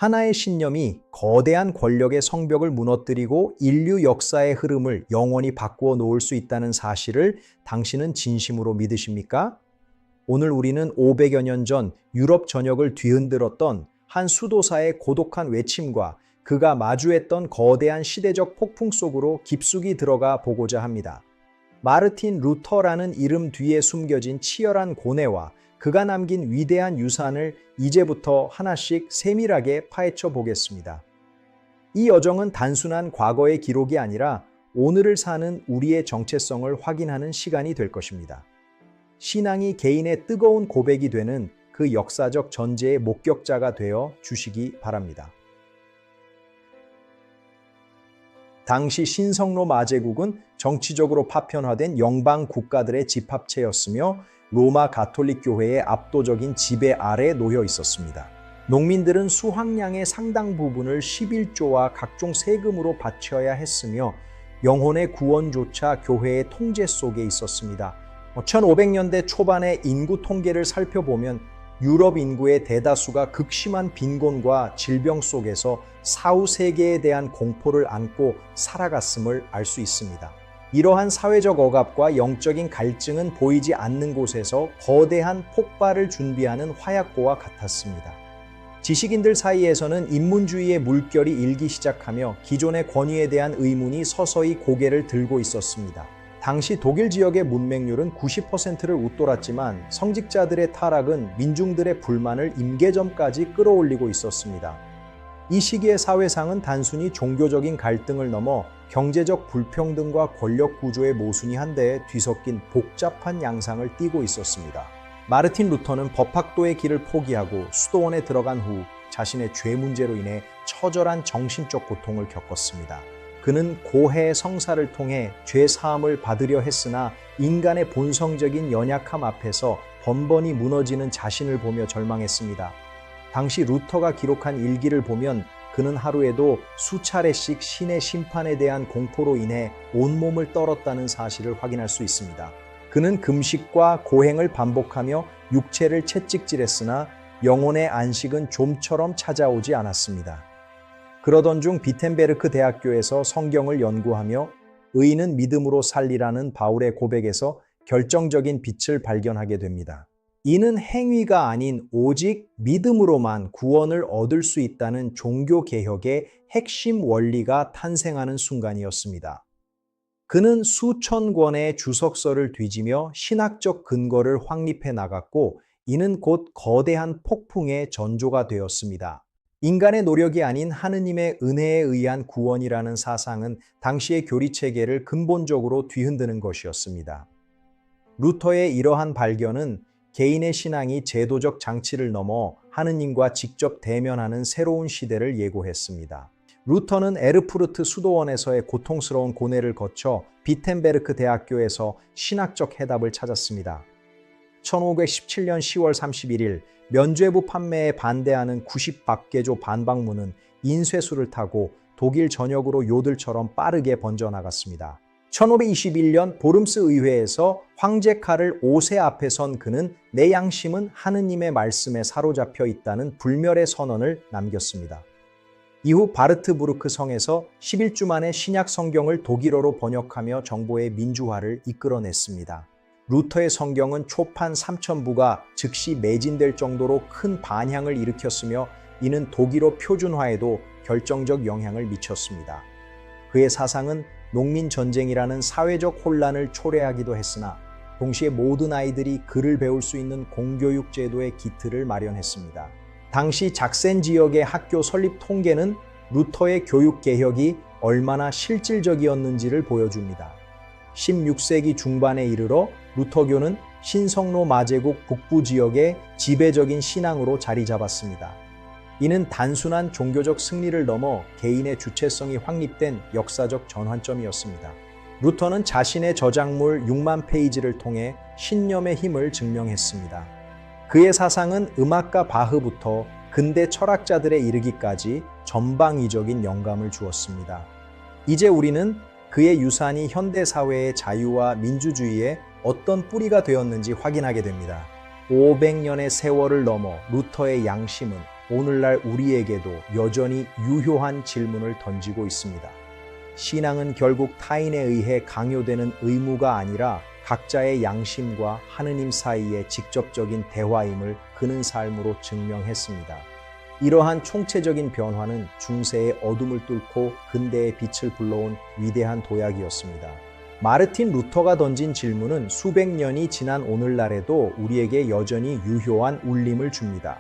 하나의 신념이 거대한 권력의 성벽을 무너뜨리고 인류 역사의 흐름을 영원히 바꾸어 놓을 수 있다는 사실을 당신은 진심으로 믿으십니까? 오늘 우리는 500여 년 전 유럽 전역을 뒤흔들었던 한 수도사의 고독한 외침과 그가 마주했던 거대한 시대적 폭풍 속으로 깊숙이 들어가 보고자 합니다. 마르틴 루터라는 이름 뒤에 숨겨진 치열한 고뇌와 그가 남긴 위대한 유산을 이제부터 하나씩 세밀하게 파헤쳐 보겠습니다. 이 여정은 단순한 과거의 기록이 아니라 오늘을 사는 우리의 정체성을 확인하는 시간이 될 것입니다. 신앙이 개인의 뜨거운 고백이 되는 그 역사적 전제의 목격자가 되어 주시기 바랍니다. 당시 신성로 마제국은 정치적으로 파편화된 영방 국가들의 집합체였으며 로마 가톨릭 교회의 압도적인 지배 아래 놓여 있었습니다. 농민들은 수확량의 상당 부분을 11조와 각종 세금으로 바쳐야 했으며 영혼의 구원조차 교회의 통제 속에 있었습니다. 1500년대 초반의 인구 통계를 살펴보면 유럽 인구의 대다수가 극심한 빈곤과 질병 속에서 사후 세계에 대한 공포를 안고 살아갔음을 알 수 있습니다. 이러한 사회적 억압과 영적인 갈증은 보이지 않는 곳에서 거대한 폭발을 준비하는 화약고와 같았습니다. 지식인들 사이에서는 인문주의의 물결이 일기 시작하며 기존의 권위에 대한 의문이 서서히 고개를 들고 있었습니다. 당시 독일 지역의 문맹률은 90%를 웃돌았지만 성직자들의 타락은 민중들의 불만을 임계점까지 끌어올리고 있었습니다. 이 시기의 사회상은 단순히 종교적인 갈등을 넘어 경제적 불평등과 권력 구조의 모순이 한데 뒤섞인 복잡한 양상을 띠고 있었습니다. 마르틴 루터는 법학도의 길을 포기하고 수도원에 들어간 후 자신의 죄 문제로 인해 처절한 정신적 고통을 겪었습니다. 그는 고해 성사를 통해 죄 사함을 받으려 했으나 인간의 본성적인 연약함 앞에서 번번이 무너지는 자신을 보며 절망했습니다. 당시 루터가 기록한 일기를 보면 그는 하루에도 수차례씩 신의 심판에 대한 공포로 인해 온몸을 떨었다는 사실을 확인할 수 있습니다. 그는 금식과 고행을 반복하며 육체를 채찍질했으나 영혼의 안식은 좀처럼 찾아오지 않았습니다. 그러던 중 비텐베르크 대학교에서 성경을 연구하며 의인은 믿음으로 살리라는 바울의 고백에서 결정적인 빛을 발견하게 됩니다. 이는 행위가 아닌 오직 믿음으로만 구원을 얻을 수 있다는 종교개혁의 핵심 원리가 탄생하는 순간이었습니다. 그는 수천 권의 주석서를 뒤지며 신학적 근거를 확립해 나갔고 이는 곧 거대한 폭풍의 전조가 되었습니다. 인간의 노력이 아닌 하느님의 은혜에 의한 구원이라는 사상은 당시의 교리체계를 근본적으로 뒤흔드는 것이었습니다. 루터의 이러한 발견은 개인의 신앙이 제도적 장치를 넘어 하느님과 직접 대면하는 새로운 시대를 예고했습니다. 루터는 에르푸르트 수도원에서의 고통스러운 고뇌를 거쳐 비텐베르크 대학교에서 신학적 해답을 찾았습니다. 1517년 10월 31일 면죄부 판매에 반대하는 90박계조 반박문은 인쇄수를 타고 독일 전역으로 요들처럼 빠르게 번져나갔습니다. 1521년 보름스 의회에서 황제 카를 5세 앞에 선 그는 내 양심은 하느님의 말씀에 사로잡혀 있다는 불멸의 선언을 남겼습니다. 이후 바르트부르크 성에서 11주 만에 신약 성경을 독일어로 번역하며 정보의 민주화를 이끌어냈습니다. 루터의 성경은 초판 3,000부가 즉시 매진될 정도로 큰 반향을 일으켰으며 이는 독일어 표준화에도 결정적 영향을 미쳤습니다. 그의 사상은 농민 전쟁이라는 사회적 혼란을 초래하기도 했으나 동시에 모든 아이들이 글을 배울 수 있는 공교육 제도의 기틀을 마련했습니다. 당시 작센 지역의 학교 설립 통계는 루터의 교육 개혁이 얼마나 실질적이었는지를 보여줍니다. 16세기 중반에 이르러 루터교는 신성로 마제국 북부 지역의 지배적인 신앙으로 자리 잡았습니다. 이는 단순한 종교적 승리를 넘어 개인의 주체성이 확립된 역사적 전환점이었습니다. 루터는 자신의 저작물 6만 페이지를 통해 신념의 힘을 증명했습니다. 그의 사상은 음악가 바흐부터 근대 철학자들에 이르기까지 전방위적인 영감을 주었습니다. 이제 우리는 그의 유산이 현대사회의 자유와 민주주의에 어떤 뿌리가 되었는지 확인하게 됩니다. 500년의 세월을 넘어 루터의 양심은 오늘날 우리에게도 여전히 유효한 질문을 던지고 있습니다. 신앙은 결국 타인에 의해 강요되는 의무가 아니라 각자의 양심과 하느님 사이의 직접적인 대화임을 그는 삶으로 증명했습니다. 이러한 총체적인 변화는 중세의 어둠을 뚫고 근대의 빛을 불러온 위대한 도약이었습니다. 마르틴 루터가 던진 질문은 수백 년이 지난 오늘날에도 우리에게 여전히 유효한 울림을 줍니다.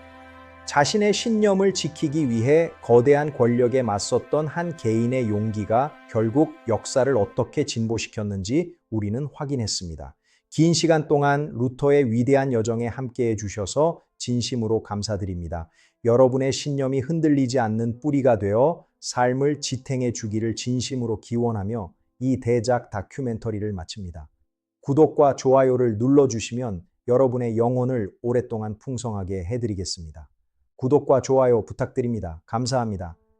자신의 신념을 지키기 위해 거대한 권력에 맞섰던 한 개인의 용기가 결국 역사를 어떻게 진보시켰는지 우리는 확인했습니다. 긴 시간 동안 루터의 위대한 여정에 함께해 주셔서 진심으로 감사드립니다. 여러분의 신념이 흔들리지 않는 뿌리가 되어 삶을 지탱해 주기를 진심으로 기원하며 이 대작 다큐멘터리를 마칩니다. 구독과 좋아요를 눌러주시면 여러분의 영혼을 오랫동안 풍성하게 해드리겠습니다. 구독과 좋아요 부탁드립니다. 감사합니다.